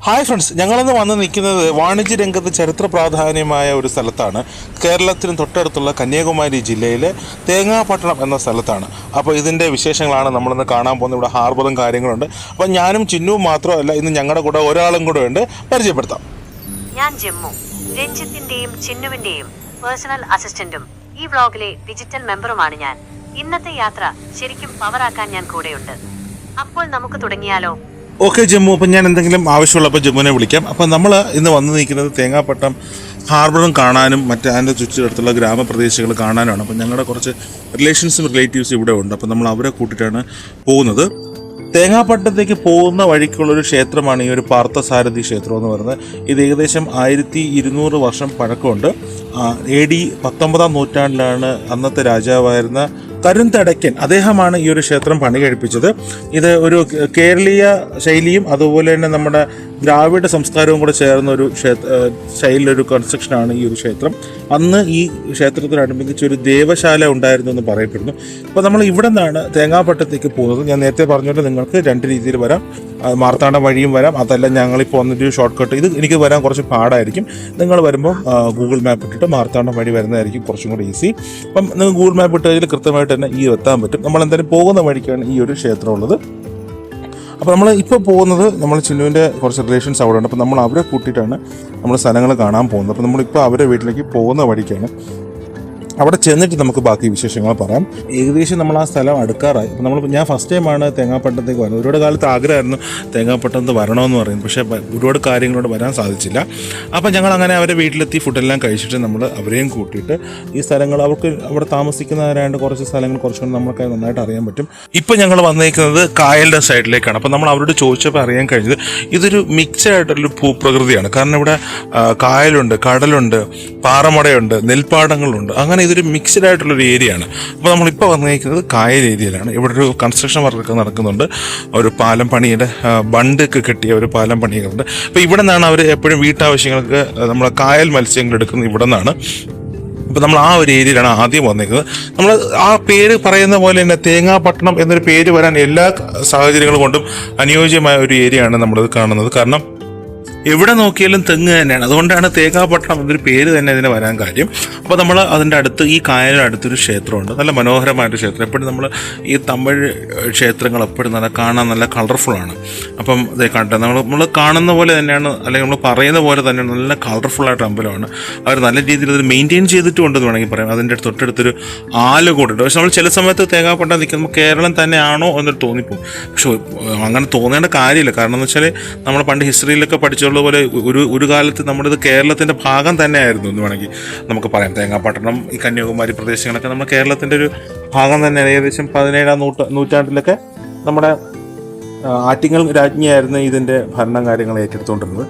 Hi friends, ഞങ്ങളിന്ന് വന്ന് നിൽക്കുന്നത് വാണിജ്യ രംഗത്ത് ചരിത്ര പ്രാധാന്യമായ ഒരു സ്ഥലത്താണ്. കേരളത്തിന് തൊട്ടടുത്തുള്ള കന്യാകുമാരി ജില്ലയിലെ തേങ്ങാപട്ടണം എന്ന സ്ഥലത്താണ്. അപ്പോൾ ഇതിൻ്റെ വിശേഷങ്ങളാണ് നമ്മളിന്ന് കാണാൻ പോകുന്നത്. ഇവിടെ ഹാർബറും കാര്യങ്ങളുണ്ട്. അപ്പോൾ ഞാനും ചിന്നുവും മാത്രമല്ല, ഇന്ന് ഞങ്ങളുടെ കൂടെ ഒരാളും കൂടെ ഉണ്ട്. പരിചയപ്പെടുത്താം. ഞാൻ ജമ്മു, രഞ്ജിത്തിന്റെയും ചിന്നുവിന്റെയും പേഴ്സണൽ അസിസ്റ്റന്റും ഈ വ്ളോഗിലെ ഡിജിറ്റൽ മെമ്പറുമാണ് ഞാൻ. ഇന്നത്തെ യാത്ര ശരിക്കും പവറാക്കാൻ ഞാൻ കൂടെയുണ്ട്. അപ്പോൾ നമുക്ക് തുടങ്ങിയാലോ? ഓക്കെ ജമ്മു, അപ്പം ഞാൻ എന്തെങ്കിലും ആവശ്യമുള്ളപ്പോൾ ജമ്മുവിനെ വിളിക്കാം. അപ്പം നമ്മൾ ഇന്ന് വന്ന് നിൽക്കുന്നത് തേങ്ങാപട്ടം ഹാർബറും കാണാനും മറ്റ് അതിൻ്റെ ചുറ്റിനടുത്തുള്ള ഗ്രാമപ്രദേശങ്ങൾ കാണാനാണ്. അപ്പം ഞങ്ങളുടെ കുറച്ച് റിലേഷൻസും റിലേറ്റീവ്സും ഇവിടെ ഉണ്ട്. അപ്പം നമ്മൾ അവരെ കൂട്ടിയിട്ടാണ് പോകുന്നത്. തേങ്ങാപട്ടണത്തേക്ക് പോകുന്ന വഴിക്കുള്ളൊരു ക്ഷേത്രമാണ് ഈ ഒരു പാർത്ഥസാരഥി ക്ഷേത്രം എന്ന് പറയുന്നത്. ഇത് ഏകദേശം 1200 വർഷം പഴക്കമുണ്ട്. AD 19-ാം നൂറ്റാണ്ടിലാണ് അന്നത്തെ രാജാവായിരുന്ന കരുന്തടയ്ക്കൻ അദ്ദേഹമാണ് ഈ ഒരു ക്ഷേത്രം പണി കഴിപ്പിച്ചത്. ഇത് ഒരു കേരളീയ ശൈലിയും അതുപോലെ തന്നെ നമ്മുടെ ദ്രാവിഡ സംസ്കാരവും കൂടെ ചേർന്ന ഒരു ശൈലിയിലൊരു കൺസ്ട്രക്ഷനാണ് ഈ ഒരു ക്ഷേത്രം. അന്ന് ഈ ക്ഷേത്രത്തിനനുബന്ധിച്ച് ഒരു ദേവശാല ഉണ്ടായിരുന്നു എന്ന് പറയപ്പെടുന്നു. അപ്പോൾ നമ്മൾ ഇവിടെ നിന്നാണ് തേങ്ങാപട്ടത്തേക്ക് പോകുന്നത്. ഞാൻ നേരത്തെ പറഞ്ഞുകൊണ്ട് നിങ്ങൾക്ക് രണ്ട് രീതിയിൽ വരാം. മാർത്താണ്ഡം വഴിയും വരാം, അതല്ല ഞങ്ങളിപ്പോൾ വന്നിട്ട് ഷോർട്ട് കട്ട്. ഇത് എനിക്ക് വരാൻ കുറച്ച് പാടായിരിക്കും. നിങ്ങൾ വരുമ്പോൾ ഗൂഗിൾ മാപ്പ് ഇട്ടിട്ട് മാർത്താണ്ഡം വഴി വരുന്നതായിരിക്കും കുറച്ചും കൂടി ഈസി. അപ്പം നിങ്ങൾ ഗൂഗിൾ മാപ്പ് ഇട്ട് കഴിഞ്ഞാൽ കൃത്യമായിട്ട് തന്നെ ഈ എത്താൻ പറ്റും. നമ്മളെന്തായാലും പോകുന്ന വഴിക്കാണ് ഈ ഒരു ക്ഷേത്രം ഉള്ളത്. അപ്പോൾ നമ്മൾ ഇപ്പോൾ പോകുന്നത് നമ്മൾ ചിന്നുവിൻ്റെ കുറച്ച് റിലേഷൻസ് അവിടെ ഉണ്ട്. അപ്പോൾ നമ്മൾ അവരെ കൂട്ടിയിട്ടാണ് നമ്മൾ സ്ഥലങ്ങൾ കാണാൻ പോകുന്നത്. അപ്പോൾ നമ്മളിപ്പോൾ അവരുടെ വീട്ടിലേക്ക് പോകുന്ന വഴിക്കാണ്. അവിടെ ചെന്നിട്ട് നമുക്ക് ബാക്കി വിശേഷങ്ങൾ പറയാം. ഏകദേശം നമ്മൾ ആ സ്ഥലം അടുക്കാറായി. അപ്പോൾ ഞാൻ ഫസ്റ്റ് ടൈമാണ് തേങ്ങാപട്ടണത്തേക്ക് വരുന്നത്. ഒരുപാട് കാലത്ത് ആഗ്രഹമായിരുന്നു തേങ്ങാപട്ടണത്ത് വരണമെന്ന് പറയുന്നത്, പക്ഷേ ഒരുപാട് കാര്യങ്ങളോട് വരാൻ സാധിച്ചില്ല. അപ്പോൾ ഞങ്ങൾ അങ്ങനെ അവരുടെ വീട്ടിലെത്തി ഫുഡെല്ലാം കഴിച്ചിട്ട് നമ്മൾ അവരെയും കൂട്ടിയിട്ട് ഈ സ്ഥലങ്ങൾ അവർക്ക് അവിടെ താമസിക്കുന്നവരായതുകൊണ്ട് കുറച്ച് സ്ഥലങ്ങൾ കുറച്ചുകൂടി നമ്മൾക്ക് നന്നായിട്ട് അറിയാൻ പറ്റും. ഇപ്പോൾ ഞങ്ങൾ വന്നിരിക്കുന്നത് കായലിൻ്റെ സൈഡിലേക്കാണ്. അപ്പോൾ നമ്മൾ അവരോട് ചോദിച്ചപ്പോൾ അറിയാൻ കഴിഞ്ഞത് ഇതൊരു മിക്സ്ഡ് ആയിട്ടുള്ളൊരു ഭൂപ്രകൃതിയാണ്. കാരണം ഇവിടെ കായലുണ്ട്, കടലുണ്ട്, പാറമടയുണ്ട്, നെൽപ്പാടങ്ങളുണ്ട്. അങ്ങനെ ഇതൊരു മിക്സ്ഡ് ആയിട്ടുള്ളൊരു ഏരിയയാണ്. അപ്പോൾ നമ്മളിപ്പോൾ വന്നിരിക്കുന്നത് കായൽ ഏരിയയിലാണ്. ഇവിടെ ഒരു കൺസ്ട്രക്ഷൻ വർക്കൊക്കെ നടക്കുന്നുണ്ട്. ഒരു പാലം പണിയുടെ ബണ്ടൊക്കെ കെട്ടിയ ഒരു പാലം പണിയുന്നുണ്ട്. അപ്പോൾ ഇവിടെ നിന്നാണ് അവർ എപ്പോഴും വീട്ടാവശ്യങ്ങൾക്ക് നമ്മളെ കായൽ മത്സ്യങ്ങൾ എടുക്കുന്നത് ഇവിടെ നിന്നാണ്. അപ്പോൾ നമ്മൾ ആ ഒരു ഏരിയയിലാണ് ആദ്യം വന്നിരിക്കുന്നത്. നമ്മൾ ആ പേര് പറയുന്ന പോലെ തന്നെ തേങ്ങാപട്ടണം എന്നൊരു പേര് വരാൻ എല്ലാ സാഹചര്യങ്ങളും കൊണ്ടും അനുയോജ്യമായ ഒരു ഏരിയയാണ് നമ്മളിത് കാണുന്നത്. കാരണം എവിടെ നോക്കിയാലും തെങ്ങ് തന്നെയാണ്. അതുകൊണ്ടാണ് തേങ്ങാപട്ടണം എന്നൊരു പേര് തന്നെ ഇതിന് വരാൻ കാര്യം. അപ്പോൾ നമ്മൾ അതിൻ്റെ അടുത്ത് ഈ കായലിന് അടുത്തൊരു ക്ഷേത്രമുണ്ട്. നല്ല മനോഹരമായൊരു ക്ഷേത്രം. എപ്പോഴും നമ്മൾ ഈ തമിഴ് ക്ഷേത്രങ്ങൾ എപ്പോഴും നല്ല കാണാൻ നല്ല കളർഫുള്ളാണ്. അപ്പം ഇതേ കണ്ടത് നമ്മൾ കാണുന്ന പോലെ തന്നെയാണ്, അല്ലെങ്കിൽ നമ്മൾ പറയുന്ന പോലെ തന്നെയാണ്. നല്ല കളർഫുള്ളായിട്ട് അമ്പലമാണ്. അവർ നല്ല രീതിയിൽ ഇത് മെയിൻറ്റെയിൻ ചെയ്തിട്ടുണ്ടെന്ന് വേണമെങ്കിൽ പറയാം. അതിൻ്റെ തൊട്ടടുത്തൊരു ആല് കൂടുണ്ട്. പക്ഷെ നമ്മൾ ചില സമയത്ത് തേങ്ങാപട്ടണം നിൽക്കുമ്പോൾ കേരളം തന്നെയാണോ എന്നൊരു തോന്നിപ്പോവും. പക്ഷെ അങ്ങനെ തോന്നേണ്ട കാര്യമില്ല. കാരണം എന്ന് വെച്ചാൽ നമ്മൾ പണ്ട് ഹിസ്റ്ററിയിലൊക്കെ പഠിച്ചുള്ള പോലെ ഒരു കാലത്ത് നമ്മുടെ ഇത് കേരളത്തിൻ്റെ ഭാഗം തന്നെയായിരുന്നു എന്ന് വേണമെങ്കിൽ നമുക്ക് പറയാം. തേങ്ങാപട്ടണം, ഈ കന്യാകുമാരി പ്രദേശങ്ങളൊക്കെ നമ്മുടെ കേരളത്തിൻ്റെ ഒരു ഭാഗം തന്നെയാണ്. ഏകദേശം 17-ാം നൂറ്റാണ്ടിലൊക്കെ നമ്മുടെ ആറ്റിങ്ങൽ രാജ്ഞിയായിരുന്നു ഇതിൻ്റെ ഭരണം കാര്യങ്ങൾ ഏറ്റെടുത്തുകൊണ്ടിരുന്നത്.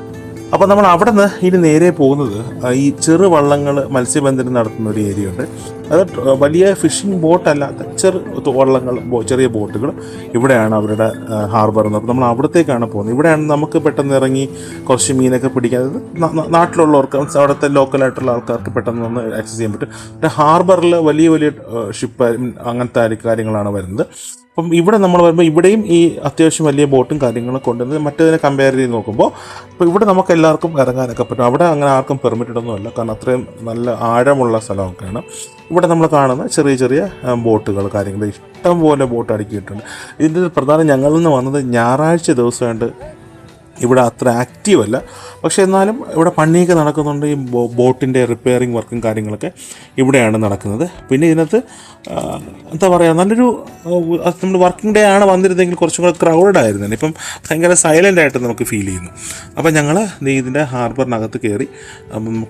അപ്പോൾ നമ്മൾ അവിടെ നിന്ന് ഇനി നേരെ പോകുന്നത് ഈ ചെറു വള്ളങ്ങൾ മത്സ്യബന്ധനം നടത്തുന്ന ഒരു ഏരിയ ഉണ്ട്. അത് വലിയ ഫിഷിംഗ് ബോട്ടല്ലാത്ത വള്ളങ്ങൾ, ചെറിയ ബോട്ടുകൾ ഇവിടെയാണ് അവരുടെ ഹാർബർ എന്ന്. അപ്പോൾ നമ്മൾ അവിടത്തേക്കാണ് പോകുന്നത്. ഇവിടെയാണ് നമുക്ക് പെട്ടെന്ന് ഇറങ്ങി കുറച്ച് മീനൊക്കെ പിടിക്കാൻ, നാട്ടിലുള്ളവർക്ക്, അവിടുത്തെ ലോക്കലായിട്ടുള്ള ആൾക്കാർക്ക് പെട്ടെന്ന് ഒന്ന് ആക്സസ് ചെയ്യാൻ പറ്റും. പിന്നെ ഹാർബറിൽ വലിയ വലിയ ഷിപ്പ് അങ്ങനത്തെ കാര്യങ്ങളാണ് വരുന്നത്. അപ്പം ഇവിടെ നമ്മൾ വരുമ്പോൾ ഇവിടെയും ഈ അത്യാവശ്യം വലിയ ബോട്ടും കാര്യങ്ങളും കൊണ്ടുവന്ന് മറ്റേതിനെ കമ്പയർ ചെയ്ത് നോക്കുമ്പോൾ അപ്പോൾ ഇവിടെ നമുക്ക് എല്ലാവർക്കും ഇറങ്ങാനൊക്കെ പറ്റും. അവിടെ അങ്ങനെ ആർക്കും പെർമിറ്റഡൊന്നുമല്ല, കാരണം അത്രയും നല്ല ആഴമുള്ള സ്ഥലമൊക്കെയാണ്. ഇവിടെ നമ്മൾ കാണുന്ന ചെറിയ ചെറിയ ബോട്ടുകൾ കാര്യങ്ങൾ ഇഷ്ടം പോലെ ബോട്ട് അടുക്കിയിട്ടുണ്ട്. ഇതിൻ്റെ പ്രധാനം ഞങ്ങളിൽ നിന്ന് വന്നത് ഞായറാഴ്ച ദിവസമായിട്ട് ഇവിടെ അത്ര ആക്റ്റീവല്ല. പക്ഷേ എന്നാലും ഇവിടെ പണിയൊക്കെ നടക്കുന്നുണ്ട്. ഈ ബോട്ടിൻ്റെ റിപ്പയറിങ് വർക്കും കാര്യങ്ങളൊക്കെ ഇവിടെയാണ് നടക്കുന്നത്. പിന്നെ ഇതിനകത്ത് എന്താ പറയുക, നല്ലൊരു നമ്മൾ വർക്കിംഗ് ഡേ ആണ് വന്നിരുന്നെങ്കിൽ കുറച്ചും കൂടെ ക്രൗഡഡ് ആയിരുന്നു. ഇപ്പം ഭയങ്കര സൈലൻ്റ് ആയിട്ട് നമുക്ക് ഫീൽ ചെയ്യുന്നു. അപ്പം ഞങ്ങൾ ഇതിൻ്റെ ഹാർബറിനകത്ത് കയറി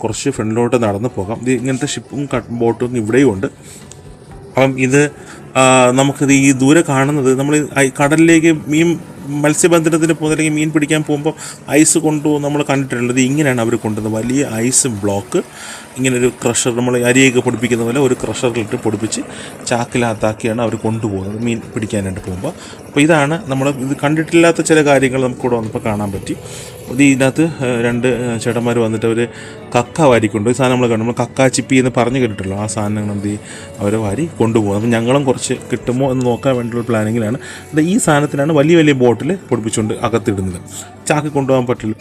കുറച്ച് ഫ്രണ്ടിലോട്ട് നടന്ന് പോകാം. ഇങ്ങനത്തെ ഷിപ്പും ബോട്ടും ഇവിടെയും ഉണ്ട്. അപ്പം ഇത് നമുക്കിത് ഈ ദൂരെ കാണുന്നത് നമ്മൾ കടലിലേക്ക് മത്സ്യബന്ധനത്തിന് പോകുന്നില്ലെങ്കിൽ മീൻ പിടിക്കാൻ പോകുമ്പോൾ ഐസ് കൊണ്ടുപോകും നമ്മൾ കണ്ടിട്ടുള്ളത്. ഇങ്ങനെയാണ് അവർ കൊണ്ടുവന്നത്. വലിയ ഐസ് ബ്ലോക്ക് ഇങ്ങനൊരു ക്രഷർ, നമ്മൾ അരിയൊക്കെ പൊടിപ്പിക്കുന്ന പോലെ ഒരു ക്രഷറിലിട്ട് പൊടിപ്പിച്ച് ചാക്കിനകത്താക്കിയാണ് അവർ കൊണ്ടുപോകുന്നത് മീൻ പിടിക്കാനായിട്ട് പോകുമ്പോൾ. അപ്പോൾ ഇതാണ് നമ്മൾ ഇത് കണ്ടിട്ടില്ലാത്ത ചില കാര്യങ്ങൾ നമുക്കിവിടെ വന്നപ്പോൾ കാണാൻ പറ്റി. ഇതിനകത്ത് രണ്ട് ചേട്ടന്മാർ വന്നിട്ട് അവർ കക്ക വാരിക്കൊണ്ട് ഈ സാധനം നമ്മൾ കണ്ടു. നമ്മൾ കക്ക ചിപ്പി എന്ന് പറഞ്ഞു കേട്ടിട്ടുള്ളൂ. ആ സാധനങ്ങൾ എന്ത് അവർ വാരി കൊണ്ടുപോകും. അപ്പം ഞങ്ങളും കുറച്ച് കിട്ടുമോ എന്ന് നോക്കാൻ വേണ്ടിയുള്ള പ്ലാനിങ്ങിലാണ്. ഈ സാധനത്തിനാണ് വലിയ വലിയ ബോട്ടിൽ പൊടിപ്പിച്ചുകൊണ്ട് അകത്തിടുന്നത്. ചാക്കി കൊണ്ടുപോകാൻ പറ്റില്ല.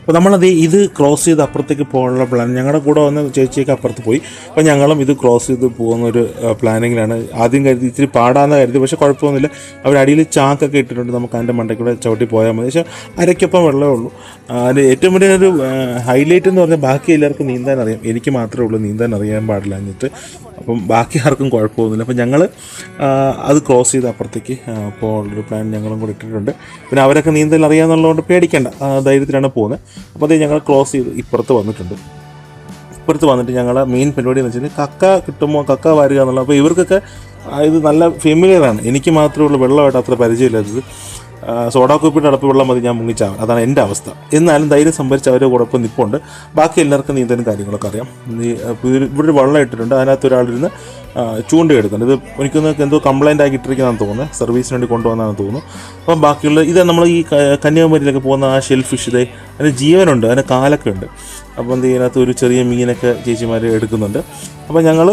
അപ്പോൾ നമ്മളത് ഇത് ക്രോസ് ചെയ്ത് അപ്പുറത്തേക്ക് പോകാനുള്ള പ്ലാൻ, ഞങ്ങളുടെ കൂടെ വന്ന ചേച്ചിയൊക്കെ അപ്പുറത്ത് പോയി. അപ്പോൾ ഞങ്ങളും ഇത് ക്രോസ് ചെയ്ത് പോകുന്ന ഒരു പ്ലാനിങ്ങിലാണ്. ആദ്യം കരുതി ഇത്തിരി പാടാന്ന് കരുതി, പക്ഷേ കുഴപ്പമൊന്നുമില്ല. അവരടിയിൽ ചാക്കൊക്കെ ഇട്ടിട്ടുണ്ട്, നമുക്ക് അതിൻ്റെ മണ്ടയ്ക്കൂടെ ചവിട്ടി പോയാൽ മതി. പക്ഷേ അരയ്ക്കൊപ്പം വെള്ളമേ ഉള്ളൂ. അതിൽ ഏറ്റവും വലിയ ഒരു ഹൈലൈറ്റ് എന്ന് പറഞ്ഞാൽ ബാക്കി എല്ലാവർക്കും നീന്താൻ അറിയാം, എനിക്ക് മാത്രമേ ഉള്ളൂ നീന്താൻ അറിയാൻ പാടില്ല എന്നിട്ട്. അപ്പം ബാക്കി ആർക്കും കുഴപ്പമൊന്നുമില്ല. അപ്പം ഞങ്ങൾ അത് ക്രോസ് ചെയ്ത് അപ്പുറത്തേക്ക് പോകാനുള്ളൊരു പ്ലാൻ ഞങ്ങളും കൂടി ഇട്ടിട്ടുണ്ട്. പിന്നെ അവരൊക്കെ നീന്തൽ അറിയാമെന്നുള്ളതുകൊണ്ട് പേടിക്കേണ്ട, ധൈര്യത്തിലാണ് പോകുന്നത്. അപ്പോൾ അത് ഞങ്ങൾ ക്രോസ് ചെയ്ത് ഇപ്പുറത്ത് വന്നിട്ടുണ്ട്. ഇപ്പുറത്ത് വന്നിട്ട് ഞങ്ങളുടെ മെയിൻ പരിപാടി എന്ന് വെച്ചാൽ കക്ക കിട്ടുമ്പോൾ കക്ക വാരുക എന്നുള്ളത്. അപ്പോൾ ഇവർക്കൊക്കെ ഇത് നല്ല ഫെമിലിയറാണ്, എനിക്ക് മാത്രമേ ഉള്ളൂ വെള്ളമായിട്ട് അത്ര പരിചയമില്ലാത്തത്. സോഡാ കുപ്പിയുടെ അടപ്പ് വെള്ളം മതി ഞാൻ മുങ്ങിച്ചാവും, അതാണ് എൻ്റെ അവസ്ഥ. എന്നാലും ധൈര്യം സംഭരിച്ച് അവരുടെ കൂടൊപ്പം നിൽപ്പുണ്ട്. ബാക്കി എല്ലാവർക്കും നീന്തലും കാര്യങ്ങളൊക്കെ അറിയാം. ഇവിടെ ഒരു വെള്ളം ഇട്ടിട്ടുണ്ട്, അതിനകത്ത് ഒരാളിരുന്ന് ചൂണ്ടയെടുക്കുന്നുണ്ട്. ഇത് എനിക്കൊന്ന് എന്തോ കംപ്ലൈൻ്റ് ആക്കി ഇട്ടിരിക്കുന്നതാണെന്ന് തോന്നുന്നത്, സർവീസിന് വേണ്ടി കൊണ്ടുവന്നാണെന്ന് തോന്നുന്നു. അപ്പം ബാക്കിയുള്ള ഇത് നമ്മൾ ഈ കന്യാകുമാരിയിലൊക്കെ പോകുന്ന ആ ഷെൽ ഫിഷ്, ഇതേ അതിന് ജീവനുണ്ട്, അതിന് കാലൊക്കെ ഉണ്ട്. അപ്പം ഇതിനകത്ത് ഒരു ചെറിയ മീനൊക്കെ ചേച്ചിമാർ എടുക്കുന്നുണ്ട്. അപ്പം ഞങ്ങൾ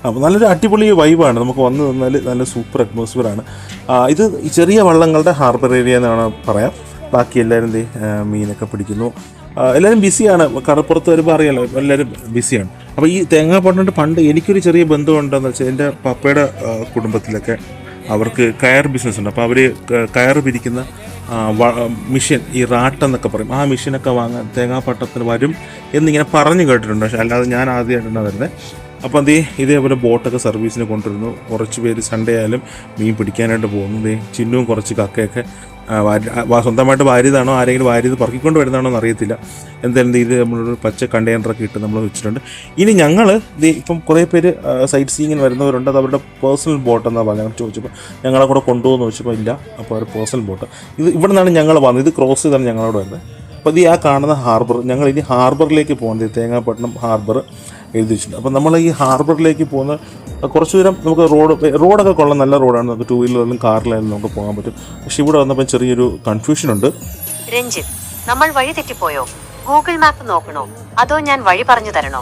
അപ്പോൾ നല്ലൊരു അടിപൊളി വൈബാണ്, നമുക്ക് വന്ന് നിന്നാൽ നല്ല സൂപ്പർ അറ്റ്മോസ്ഫിയറാണ്. ഇത് ചെറിയ വള്ളങ്ങളുടെ ഹാർബർ ഏരിയ എന്നാണ് പറയാം. ബാക്കി എല്ലാവരും മീനൊക്കെ പിടിക്കുന്നു, എല്ലാവരും ബിസിയാണ്. കടപ്പുറത്ത് വരുമ്പോൾ അറിയാലോ എല്ലാവരും ബിസിയാണ്. അപ്പോൾ ഈ തേങ്ങാപ്പട്ടണത്ത് പണ്ട് എനിക്കൊരു ചെറിയ ബന്ധമുണ്ടെന്ന് വെച്ചാൽ എൻ്റെ പപ്പയുടെ കുടുംബത്തിലൊക്കെ അവർക്ക് കയർ ബിസിനസ് ഉണ്ട്. അപ്പോൾ അവർ കയർ പിരിക്കുന്ന മിഷൻ, ഈ റാട്ടെന്നൊക്കെ പറയും, ആ മിഷനൊക്കെ വാങ്ങാൻ തേങ്ങാപ്പട്ടണത്തിന് വരും എന്നിങ്ങനെ പറഞ്ഞു കേട്ടിട്ടുണ്ട്. പക്ഷേ അല്ലാതെ ഞാൻ ആദ്യമായിട്ടാണ് വരുന്നത്. അപ്പോൾ ഇതേപോലെ ബോട്ടൊക്കെ സർവീസിന് കൊണ്ടുവരുന്നു. കുറച്ച് പേര് സൺഡേ ആയാലും മീൻ പിടിക്കാനായിട്ട് പോകുന്നു. ചിന്നുവും കുറച്ച് കക്കയൊക്കെ സ്വന്തമായിട്ട് വാരിയതാണോ ആരെങ്കിലും വാരിയത് പറക്കിക്കൊണ്ട് വരുന്നതാണോ എന്ന് അറിയത്തില്ല. എന്തായാലും ഇത് നമ്മളൊരു പച്ച കണ്ടെയ്നറൊക്കെ ഇട്ട് നമ്മൾ വെച്ചിട്ടുണ്ട്. ഇനി ഞങ്ങൾ ഇപ്പം കുറേ പേര് സൈറ്റ് സീയിങ്ങിന് വരുന്നവരുണ്ട്, അത് അവരുടെ പേഴ്സണൽ ബോട്ടെന്നാണ് പറഞ്ഞാൽ ചോദിച്ചപ്പോൾ ഞങ്ങളെ കൂടെ കൊണ്ടുപോകുമെന്ന് ചോദിച്ചപ്പോൾ ഇല്ല. അപ്പോൾ അവർ പേഴ്സണൽ ബോട്ട് ഇവിടെ നിന്നാണ് ഞങ്ങൾ വന്നത്, ഇത് ക്രോസ് ചെയ്താണ് ഞങ്ങളവിടെ വരുന്നത്. അപ്പോൾ ആ കാണുന്ന ഹാർബർ, ഞങ്ങൾ ഇനി ഹാർബറിലേക്ക് പോകുന്നത് തേങ്ങാപ്പട്ടണം ഹാർബർ എഴുതി വെച്ചിട്ടുണ്ട്. അപ്പോൾ നമ്മൾ ഈ ഹാർബറിലേക്ക് പോകുന്ന കുറച്ച് ദൂരം നമുക്ക് റോഡൊക്കെ കൊള്ളാം, നല്ല റോഡാണ്, നമുക്ക് ടൂ വീലറിലും കാറിലായാലും നമുക്ക് പോകാൻ പറ്റും. പക്ഷെ ഇവിടെ വന്നപ്പോൾ ചെറിയൊരു കൺഫ്യൂഷൻ ഉണ്ട്. രഞ്ജിത്ത്, നമ്മൾ വഴി തെറ്റിപ്പോയോ? ഗൂഗിൾ മാപ്പ് നോക്കണോ അതോ ഞാൻ വഴി പറഞ്ഞു തരണോ?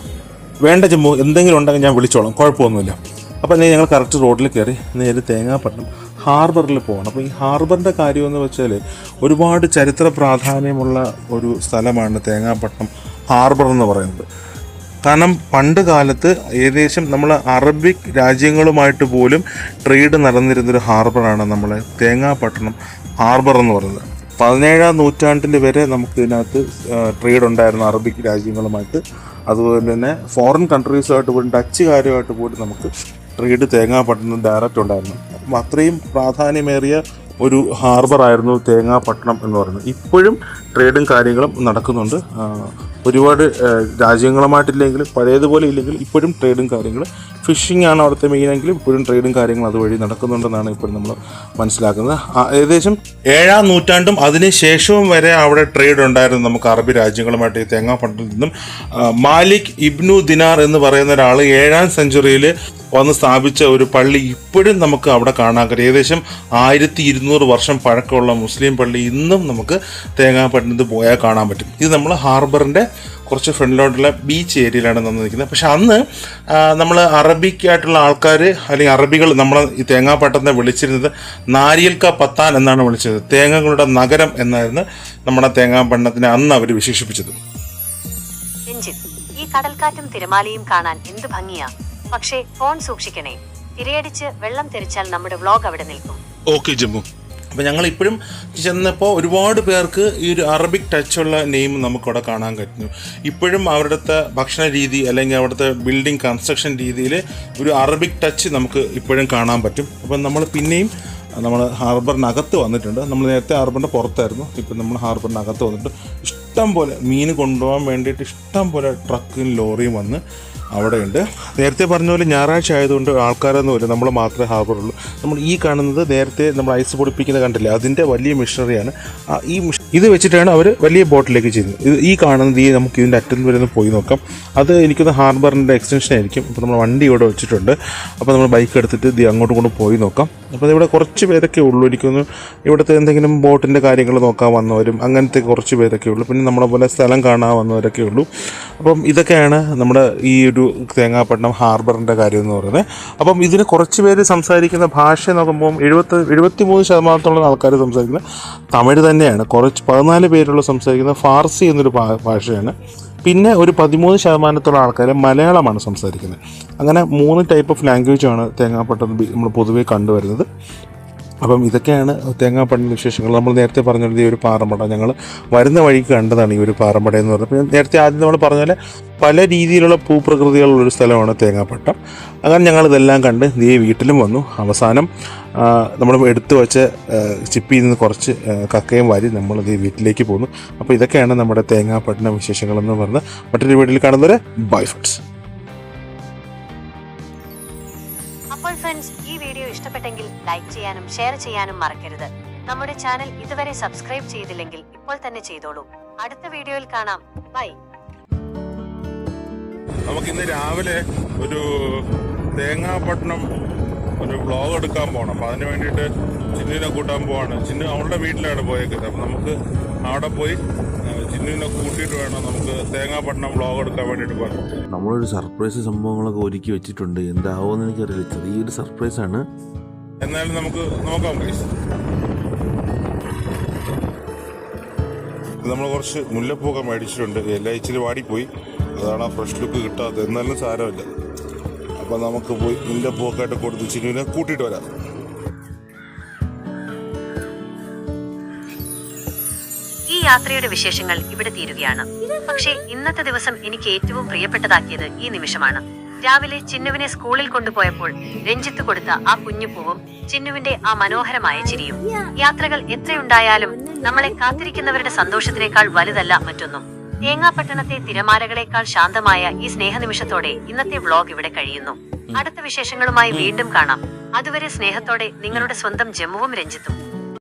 വേണ്ട ജമ്മു, എന്തെങ്കിലും ഉണ്ടെങ്കിൽ ഞാൻ വിളിച്ചോളാം, കുഴപ്പമൊന്നുമില്ല. അപ്പോൾ ഞങ്ങൾ കറക്റ്റ് റോഡിൽ കയറി നേരെ തേങ്ങാപ്പട്ടണം ഹാർബറിൽ പോകണം. അപ്പോൾ ഈ ഹാർബറിൻ്റെ കാര്യമെന്ന് വെച്ചാൽ ഒരുപാട് ചരിത്ര പ്രാധാന്യമുള്ള ഒരു സ്ഥലമാണ് തേങ്ങാപ്പട്ടണം ഹാർബർ എന്ന് പറയുന്നത്. കാരണം പണ്ട് കാലത്ത് ഏകദേശം നമ്മൾ അറബിക് രാജ്യങ്ങളുമായിട്ട് പോലും ട്രേഡ് നടന്നിരുന്നൊരു ഹാർബറാണ് നമ്മളെ തേങ്ങാപ്പട്ടണം ഹാർബർ എന്ന് പറയുന്നത്. 17-ാം നൂറ്റാണ്ടിൽ വരെ നമുക്ക് ഇതിനകത്ത് ട്രേഡ് ഉണ്ടായിരുന്നു അറബിക് രാജ്യങ്ങളുമായിട്ട്. അതുപോലെ തന്നെ ഫോറിൻ കൺട്രീസുമായിട്ട് പോലും ഡച്ചുകാരുമായിട്ട് പോലും നമുക്ക് ട്രേഡ് തേങ്ങാപ്പട്ടണം ഡയറക്റ്റ് ഉണ്ടായിരുന്നു. അപ്പം അത്രയും പ്രാധാന്യമേറിയ ഒരു ഹാർബറായിരുന്നു തേങ്ങാപ്പട്ടണം എന്ന് പറയുന്നത്. ഇപ്പോഴും ട്രേഡും കാര്യങ്ങളും നടക്കുന്നുണ്ട്. ഒരുപാട് രാജ്യങ്ങളുമായിട്ടില്ലെങ്കിലും പഴയതുപോലെ ഇല്ലെങ്കിലും ഇപ്പോഴും ട്രേഡും കാര്യങ്ങളും, ഫിഷിംഗ് ആണ് അവിടുത്തെ മെയിനെങ്കിലും ഇപ്പോഴും ട്രേഡും കാര്യങ്ങളും അതുവഴി നടക്കുന്നുണ്ടെന്നാണ് ഇപ്പോഴും നമ്മൾ മനസ്സിലാക്കുന്നത്. ഏകദേശം 7-ാം നൂറ്റാണ്ടും അതിനുശേഷവും വരെ അവിടെ ട്രേഡ് ഉണ്ടായിരുന്നു നമുക്ക് അറബി രാജ്യങ്ങളുമായിട്ട്. ഈ തേങ്ങാപ്പട്ടണത്തിൽ നിന്നും മാലിക് ഇബ്നു ദിനാർ എന്ന് പറയുന്ന ഒരാൾ 7-ാം സെഞ്ചുറിയിൽ വന്ന് സ്ഥാപിച്ച ഒരു പള്ളി ഇപ്പോഴും നമുക്ക് അവിടെ കാണാൻ കഴിയും. ഏകദേശം 1200 വർഷം പഴക്കമുള്ള മുസ്ലിം പള്ളി ഇന്നും നമുക്ക് തേങ്ങാപ്പട്ടണത്ത് പോയാൽ കാണാൻ പറ്റും. ഇത് നമ്മൾ ഹാർബറിൻ്റെ കുറച്ച് ഫ്രണ്ടിലോട്ടുള്ള ബീച്ച് ഏരിയയിലാണ് നമ്മൾ നിൽക്കുന്നത്. പക്ഷെ അന്ന് നമ്മൾ അറബിക്കായിട്ടുള്ള ആൾക്കാർ അല്ലെങ്കിൽ അറബികൾ നമ്മൾ ഈ തേങ്ങാപ്പട്ടണത്തെ വിളിച്ചിരുന്നത് നാരിയൽ കാ പത്താൻ എന്നാണ് വിളിച്ചത്. തേങ്ങകളുടെ നഗരം എന്നായിരുന്നു നമ്മുടെ തേങ്ങാപ്പട്ടണത്തിനെ അന്ന് അവർ വിശേഷിപ്പിച്ചത്. ഈ കടൽക്കാറ്റും തിരമാലയും കാണാൻ എന്ത് ഭംഗിയാ. പക്ഷേ ഫോൺ സൂക്ഷിക്കണേ, തിരയടിച്ച് വെള്ളം തെറിച്ചാൽ നമ്മുടെ വ്ലോഗ് അവിടെ നിൽക്കും. ഓക്കെ ജമ്മു. അപ്പോൾ ഞങ്ങൾ ഇപ്പോഴും ചെന്നപ്പോൾ ഒരുപാട് പേർക്ക് ഈ ഒരു അറബിക് ടച്ചുള്ള നെയിം നമുക്കവിടെ കാണാൻ പറ്റുന്നു. ഇപ്പോഴും അവരുടെ ഭക്ഷണ രീതി അല്ലെങ്കിൽ അവിടുത്തെ ബിൽഡിംഗ് കൺസ്ട്രക്ഷൻ രീതിയിൽ ഒരു അറബിക് ടച്ച് നമുക്ക് ഇപ്പോഴും കാണാൻ പറ്റും. അപ്പം നമ്മൾ പിന്നെയും നമ്മൾ ഹാർബറിനകത്ത് വന്നിട്ടുണ്ട്. നമ്മൾ നേരത്തെ ഹാർബറിൻ്റെ പുറത്തായിരുന്നു, ഇപ്പം നമ്മൾ ഹാർബറിനകത്ത് വന്നിട്ട് ഇഷ്ടം പോലെ മീൻ കൊണ്ടുപോകാൻ വേണ്ടിയിട്ട് ഇഷ്ടം പോലെ ട്രക്കും ലോറിയും വന്ന് അവിടെയുണ്ട്. നേരത്തെ പറഞ്ഞ പോലെ ഞായറാഴ്ച ആയതുകൊണ്ട് ആൾക്കാരൊന്നുമില്ല, നമ്മൾ മാത്രമേ ഹാർബറുള്ളൂ. നമ്മൾ ഈ കാണുന്നത് നേരത്തെ നമ്മൾ ഐസ് പൊടിപ്പിക്കുന്നത് കണ്ടില്ലേ, അതിൻ്റെ വലിയ മിഷനറിയാണ്. ഇത് വെച്ചിട്ടാണ് അവർ വലിയ ബോട്ടിലേക്ക് ചെയ്യുന്നത്. ഈ കാണുന്നത് നമുക്ക് ഇതിൻ്റെ അറ്റത്ത് വരെ ഒന്ന് പോയി നോക്കാം. അത് എനിക്കൊന്ന് ഹാർബറിൻ്റെ എക്സ്റ്റൻഷൻ ആയിരിക്കും. അപ്പോൾ നമ്മൾ വണ്ടി ഇവിടെ വെച്ചിട്ടുണ്ട്. അപ്പോൾ നമ്മൾ ബൈക്ക് എടുത്തിട്ട് അങ്ങോട്ടും കൊണ്ട് പോയി നോക്കാം. അപ്പോൾ ഇവിടെ കുറച്ച് പേരൊക്കെ ഉള്ളൂ. എനിക്കൊന്ന് ഇവിടുത്തെ എന്തെങ്കിലും ബോട്ടിൻ്റെ കാര്യങ്ങൾ നോക്കാൻ വന്നവരും അങ്ങനത്തെ കുറച്ച് പേരൊക്കെ ഉള്ളൂ. പിന്നെ നമ്മളെ പോലെ സ്ഥലം കാണാൻ വന്നവരൊക്കെ ഉള്ളൂ. അപ്പം ഇതൊക്കെയാണ് നമ്മുടെ ഈ ഒരു തേങ്ങാപ്പട്ടണം ഹാർബറിൻ്റെ കാര്യം എന്ന് പറയുന്നത്. അപ്പം ഇതിന് കുറച്ച് പേര് സംസാരിക്കുന്ന ഭാഷ നോക്കുമ്പോൾ 73% ആൾക്കാർ സംസാരിക്കുന്ന തമിഴ് തന്നെയാണ്. 14 പേരുള്ള സംസാരിക്കുന്ന ഫാർസി എന്നൊരു ഭാഷയാണ്. പിന്നെ ഒരു 13% ആൾക്കാർ മലയാളമാണ് സംസാരിക്കുന്നത്. അങ്ങനെ 3 ടൈപ്പ് ഓഫ് ലാംഗ്വേജാണ് തേങ്ങാപ്പട്ടണം നമ്മൾ പൊതുവേ കണ്ടുവരുന്നത്. അപ്പം ഇതൊക്കെയാണ് തേങ്ങാപ്പട്ടണ വിശേഷങ്ങൾ. നമ്മൾ നേരത്തെ പറഞ്ഞത് ഈ ഒരു പാറമട ഞങ്ങൾ വരുന്ന വഴിക്ക് കണ്ടതാണ് ഈ ഒരു പാറമട എന്ന് പറഞ്ഞത്. പിന്നെ നേരത്തെ ആദ്യം നമ്മൾ പറഞ്ഞ പോലെ പല രീതിയിലുള്ള ഭൂപ്രകൃതികളുള്ളൊരു സ്ഥലമാണ് തേങ്ങാപ്പട്ടം. അങ്ങനെ ഞങ്ങളിതെല്ലാം കണ്ട് ഈ വീട്ടിലും വന്നു. അവസാനം നമ്മൾ എടുത്തു വെച്ച ചിപ്പിയിൽ നിന്ന് കുറച്ച് കക്കയും വാരി നമ്മളത് വീട്ടിലേക്ക് പോന്നു. അപ്പോൾ ഇതൊക്കെയാണ് നമ്മുടെ തേങ്ങാപ്പട്ടണ വിശേഷങ്ങളെന്ന് പറഞ്ഞ് മറ്റൊരു വീട്ടിൽ കാണുന്നവരെ ബൈ ഫ്രണ്ട്സ്. അപ്പോൾ ഫ്രണ്ട്സ്, ഈ വീഡിയോ ഇഷ്ടപ്പെട്ടെങ്കിൽ ലൈക്ക് ചെയ്യാനും ഷെയർ ചെയ്യാനും മറക്കരുത്. നമ്മുടെ ചാനൽ ഇതുവരെ സബ്സ്ക്രൈബ് ചെയ്തില്ലെങ്കിൽ ഇപ്പോൾ തന്നെ ചെയ്തോളൂ. അടുത്ത വീഡിയോയിൽ കാണാം. ബൈ. നമുക്കിന്ന് രാവിലെ ഒരു തേങ്ങാപ്പട്ടണം ഒരു വ്ളോഗ് എടുക്കാൻ പോകണം. അപ്പോൾ അതിന് വേണ്ടിയിട്ട് ചിന്നുവിനെ കൂട്ടാൻ പോവാണ്. ചിന്നു അവളുടെ വീട്ടിലാണ് പോയേക്കുന്നത്. അപ്പം നമുക്ക് അവിടെ പോയി ചിന്നുവിനെ കൂട്ടിയിട്ട് വേണം നമുക്ക് തേങ്ങാപ്പട്ടണം വ്ളോഗ് എടുക്കാൻ വേണ്ടിയിട്ട് പോകാൻ. നമ്മളൊരു സർപ്രൈസ് സംഭവങ്ങളൊക്കെ ഒരുക്കി വെച്ചിട്ടുണ്ട്. എന്താവുമെന്ന് എനിക്കറിയില്ല. ചെറിയൊരു സർപ്രൈസാണ്. എന്നാലും നമുക്ക് നോക്കാം ഗൈസ്. നമ്മൾ കുറച്ച് മുല്ലപ്പൂക്കെ മേടിച്ചിട്ടുണ്ട്. എല്ലാം ഇച്ചിരി വാടിപ്പോയി, അതാണ് ആ ഫ്രഷ് ലുക്ക് കിട്ടാത്തത്. എന്നാലും സാരമില്ല. അപ്പം നമുക്ക് പോയി മുല്ലപ്പൂക്കെ ആയിട്ട് കൊടുത്ത് ചിന്നുവിനെ കൂട്ടിയിട്ട് വരാം. ഈ യാത്രയുടെ വിശേഷങ്ങൾ ഇവിടെ തീരുകയാണ്. പക്ഷേ ഇന്നത്തെ ദിവസം എനിക്ക് ഏറ്റവും പ്രിയപ്പെട്ടതാക്കിയത് ഈ നിമിഷമാണ്. രാവിലെ ചിന്നുവിനെ സ്കൂളിൽ കൊണ്ടുപോയപ്പോൾ രഞ്ജിത്ത് കൊടുത്ത ആ കുഞ്ഞുപൂവും ചിന്നുവിന്റെ ആ മനോഹരമായ ചിരിയും. യാത്രകൾ എത്രയുണ്ടായാലും നമ്മളെ കാത്തിരിക്കുന്നവരുടെ സന്തോഷത്തിനേക്കാൾ വലുതല്ല മറ്റൊന്നും. തേങ്ങാപ്പട്ടണത്തെ തിരമാലകളേക്കാൾ ശാന്തമായ ഈ സ്നേഹനിമിഷത്തോടെ ഇന്നത്തെ വ്ളോഗ് ഇവിടെ കഴിയുന്നു. അടുത്ത വിശേഷങ്ങളുമായി വീണ്ടും കാണാം. അതുവരെ സ്നേഹത്തോടെ നിങ്ങളുടെ സ്വന്തം ജമ്മുവും രഞ്ജിത്തും.